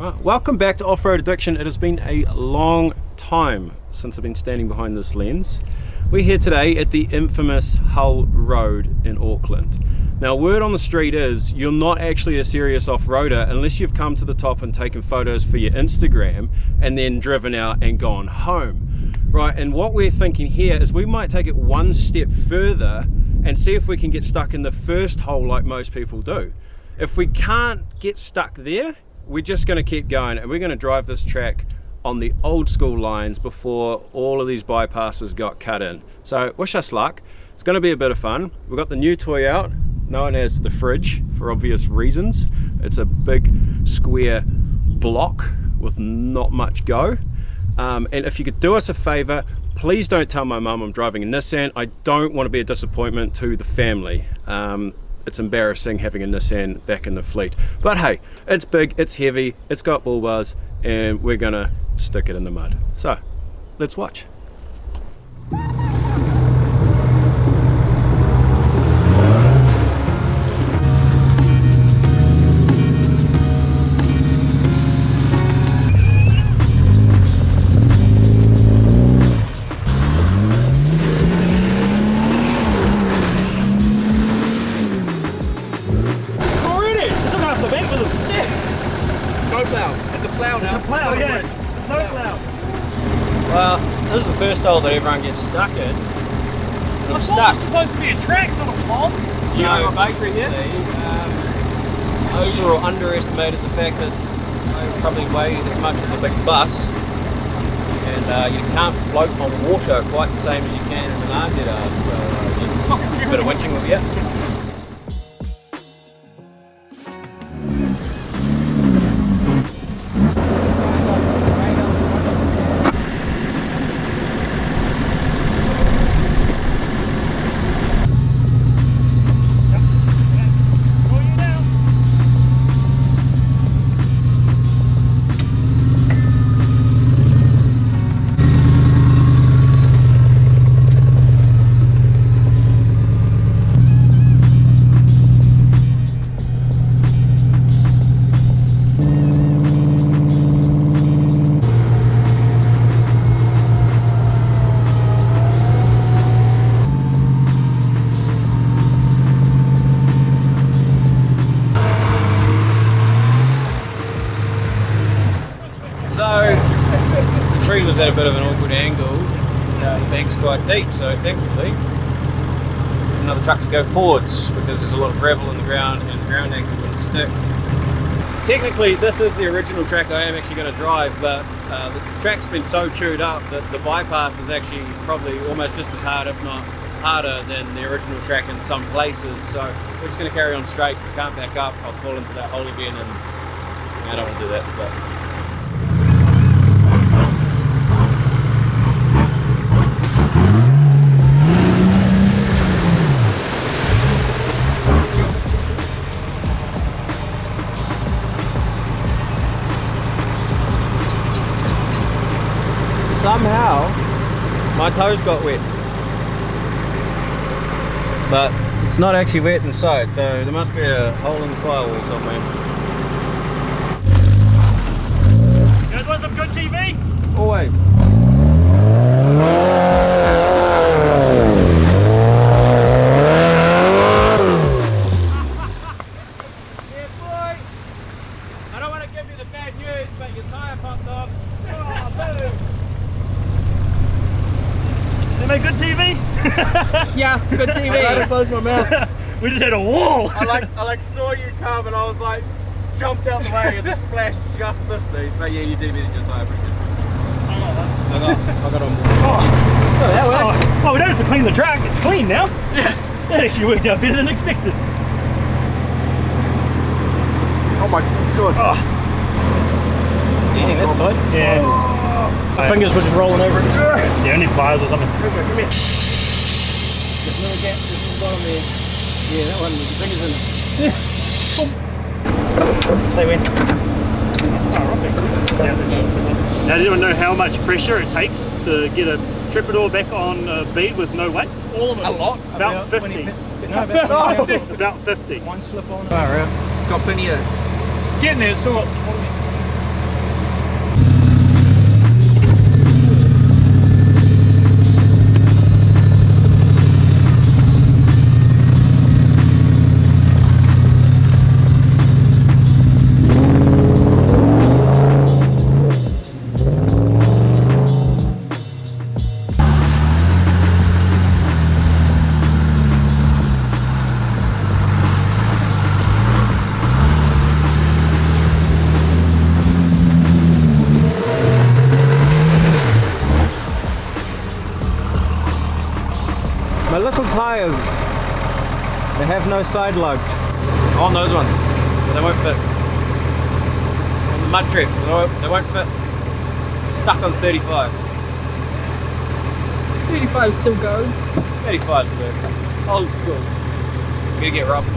Right, welcome back to Off-Road Addiction. It has been a long time since I've been standing behind this lens. We're here today at the infamous Hull Road in Auckland. Now, word on the street is you're not actually a serious off-roader unless you've come to the top and taken photos for your Instagram and then driven out and gone home. Right, and what we're thinking here is we might take it one step further and see if we can get stuck in the first hole like most people do. If we can't get stuck there, we're just going to keep going and we're going to drive this track on the old school lines before all of these bypasses got cut in. So wish us luck. It's going to be a bit of fun. We've got the new toy out, known as the fridge for obvious reasons. It's a big square block with not much go. And if you could do us a favor, please don't tell my mum I'm driving a Nissan. I don't want to be a disappointment to the family. It's embarrassing having a Nissan back in the fleet. But hey, it's big, it's heavy, it's got bull bars, and we're gonna stick it in the mud. So, let's watch. Well, this is the first hole that everyone gets stuck in. I'm stuck. It's supposed to be a track, not a pond. You know, basically, over or underestimated the fact that I probably weigh as much as a big bus, and you can't float on water quite the same as you can in an RZR, so a bit of winching will be it. The tree was at a bit of an awkward angle, and the bank's quite deep, so thankfully another truck to go forwards because there's a lot of gravel in the ground and the ground angle wouldn't stick. Technically this is the original track I am actually going to drive, but the track's been so chewed up that the bypass is actually probably almost just as hard, if not harder, than the original track in some places, so we're just going to carry on straight because I can't back up. I'll fall into that hole again and I don't want to do that. So. Somehow my toes got wet, but it's not actually wet inside, so there must be a hole in the firewall somewhere. You guys want some good TV? Always. Yeah, boy. I don't want to give you the bad news, but your tyre popped off. Oh, boom. They make good TV? Yeah, good TV. I had to close my mouth. We just had a wall. I saw you come and I was like, jumped out the way and the splash just missed me. But yeah, you do need your tyre pressure. I got on board. Oh, that works. Oh, we don't have to clean the track. It's clean now. Yeah. That actually worked out better than expected. Oh my god. Oh. Do you think that's tight? Yeah. My fingers were just rolling over it. Yeah, only pliers or something. Come here. There's another gap just in the bottom there. Yeah, that one with your fingers in it. Say when. Oh, right. Yeah. Now, does anyone know how much pressure it takes to get a Trepador back on bead with no weight? All of it. A lot. About 50. 20, no, about 50. About 50. One slip on. Far out. It's got plenty of... It's getting there, so it's tyres. They have no side lugs. On those ones, but they won't fit. On the mud treps, they won't fit. It's stuck on 35s. 35 still go. 35s will do. Old school. I'm gonna get robbed.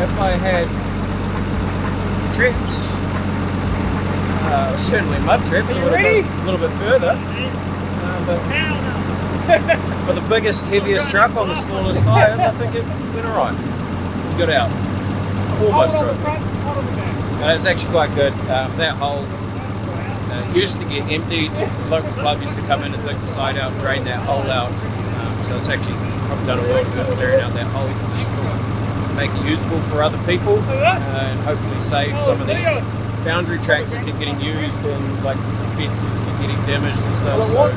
If I had trips, certainly mud trips, I would have gone a little bit further. But for the biggest, heaviest truck on the smallest tyres, I think it went alright. We got out. Almost drove. It's actually quite good. That hole used to get emptied. The local club used to come in and dig the side out, drain that hole out. So it's actually probably done a world of good clearing out that hole. This will make it usable for other people and hopefully save some of these boundary tracks that keep getting used and like the fences keep getting damaged and stuff. So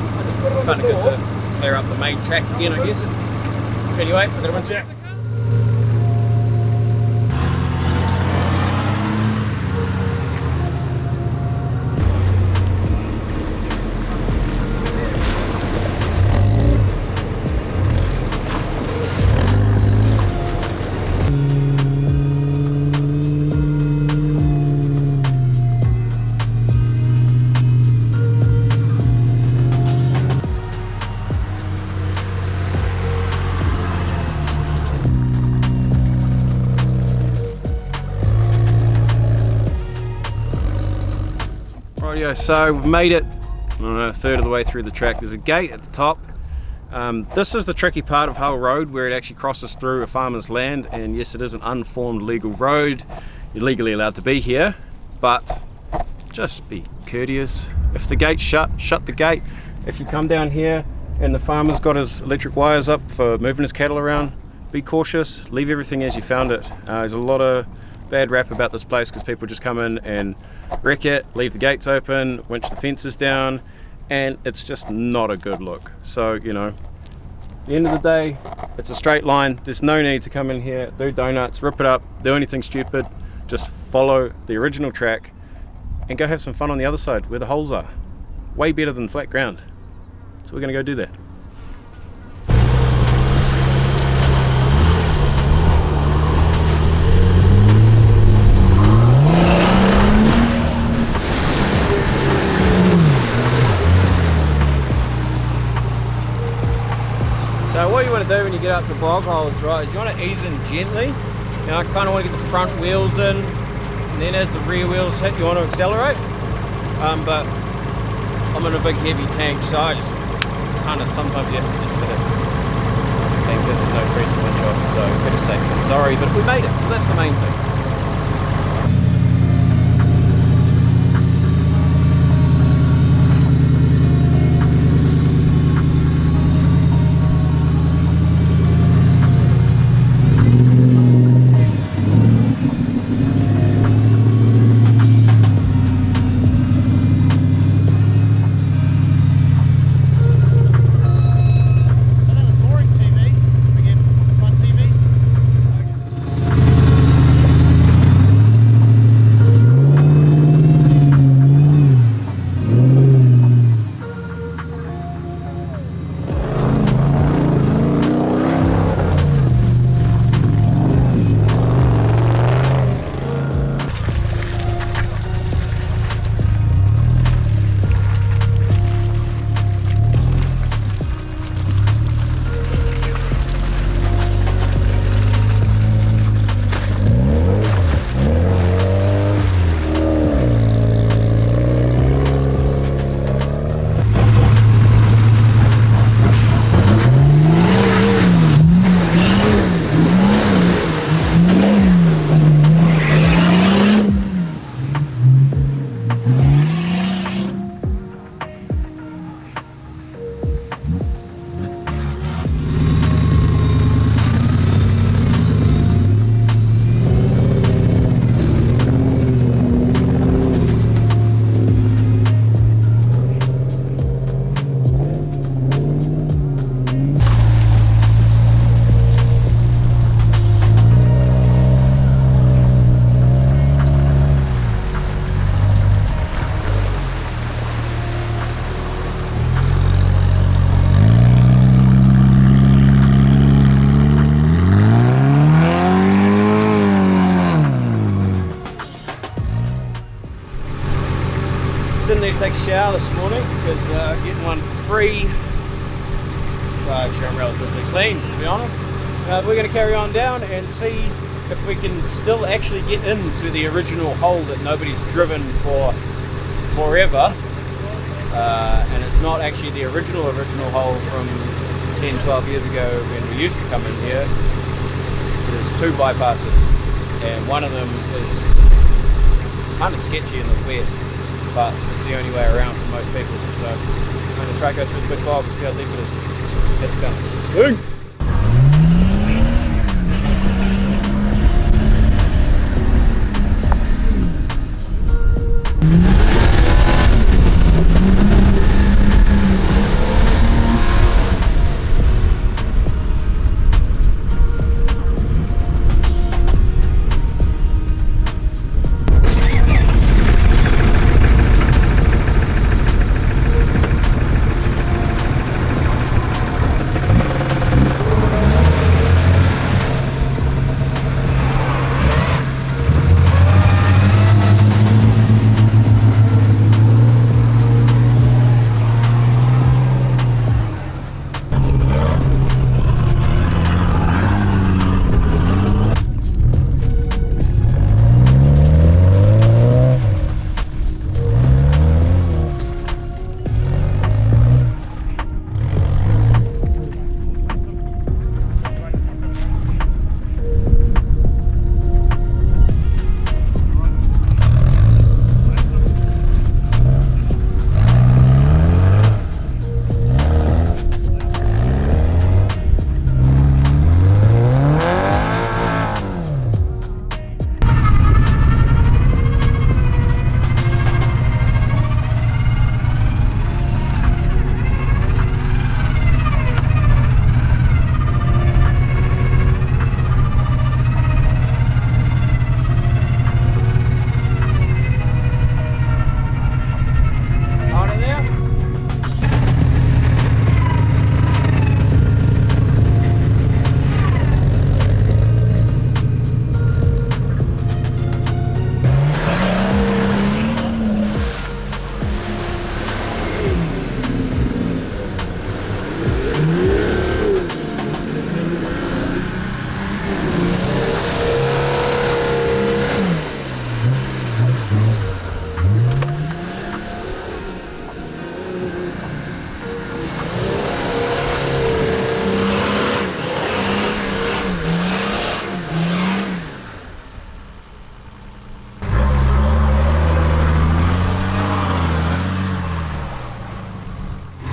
kind of good to clear up the main track again, I guess. Anyway, I'm going to winch out. So we've made it, I don't know, a third of the way through the track. There's a gate at the top. This is the tricky part of Hull Road, where it actually crosses through a farmer's land, and yes, it is an unformed legal road. You're legally allowed to be here, but just be courteous. If the gate's shut, shut the gate. If you come down here and the farmer's got his electric wires up for moving his cattle around, be cautious, leave everything as you found it. There's a lot of bad rap about this place because people just come in and wreck it, leave the gates open, winch the fences down, and it's just not a good look. So, you know, At the end of the day, it's a straight line. There's no need to come in here, do donuts, rip it up, do anything stupid. Just follow the original track and go have some fun on the other side where the holes are. Way better than flat ground. So we're gonna go do that. So what you want to do when you get up to bog holes, right, is you want to ease in gently. Now I kind of want to get the front wheels in, and then as the rear wheels hit, you want to accelerate. But I'm in a big heavy tank, so I just kind of sometimes you have to just hit it. And because there's no press to winch off, so better safe than sorry. But we made it, so that's the main thing. Didn't need to take a shower this morning because getting one free. Well, actually I'm relatively clean, to be honest. We're going to carry on down and see if we can still actually get into the original hole that nobody's driven for forever. And it's not actually the original hole from 10-12 years ago when we used to come in here. There's two bypasses and one of them is kind of sketchy and look weird, but it's the only way around for most people. So I'm going to try to go through the big bog and see how deep it is. Let's go.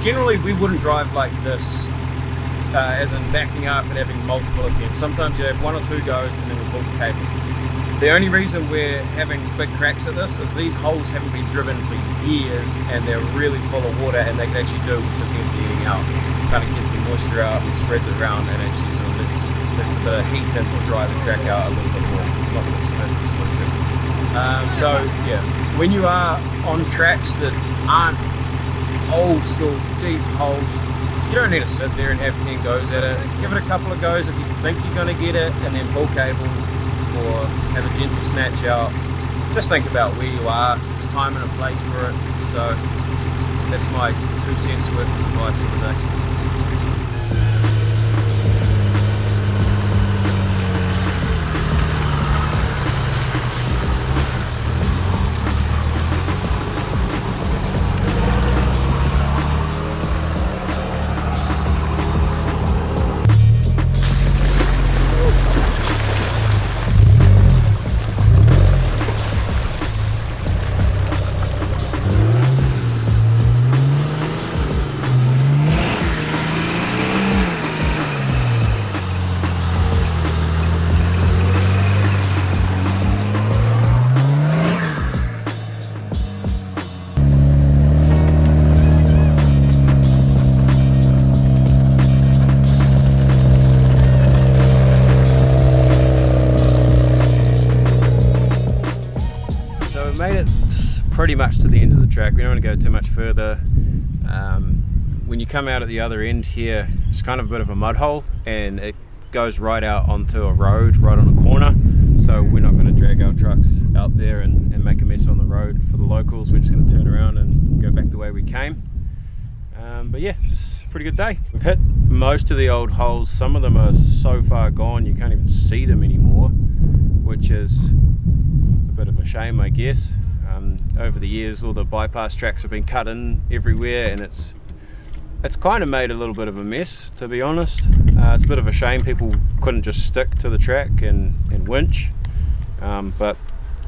generally we wouldn't drive like this, as in backing up and having multiple attempts. Sometimes you have 1 or 2 goes and then we pull the cable. The only reason we're having big cracks at this is these holes haven't been driven for years and they're really full of water, and they can actually do with some emptying out. Kind of gets the moisture out and spreads it around, and actually sort of lets a bit of heat in to dry the track out a little bit more. Not that it's a perfect solution. So yeah, when you are on tracks that aren't old school deep holes, you don't need to sit there and have 10 goes at it. Give it a couple of goes if you think you're going to get it, and then pull cable or have a gentle snatch out. Just think about where you are. There's a time and a place for it. So that's my 2 cents worth of advice for today. Made it pretty much to the end of the track. We don't want to go too much further. When you come out at the other end here, it's kind of a bit of a mud hole, and it goes right out onto a road right on a corner, so we're not going to drag our trucks out there and make a mess on the road for the locals. We're just going to turn around and go back the way we came. But yeah, it's a pretty good day. We've hit most of the old holes. Some of them are so far gone you can't even see them anymore, which is a bit of a shame, I guess. Over the years, all the bypass tracks have been cut in everywhere, and it's kind of made a little bit of a mess, to be honest. It's a bit of a shame people couldn't just stick to the track and winch, but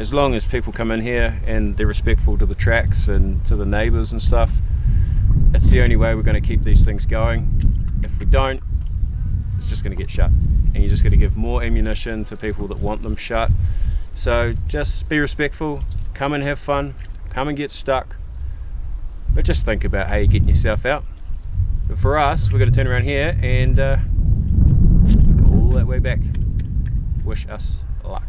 as long as people come in here and they're respectful to the tracks and to the neighbours and stuff, it's the only way we're going to keep these things going. If we don't, it's just going to get shut, and you're just going to give more ammunition to people that want them shut. So just be respectful, come and have fun, come and get stuck, but just think about how you're getting yourself out. But for us, we're going to turn around here and go all that way back. Wish us luck.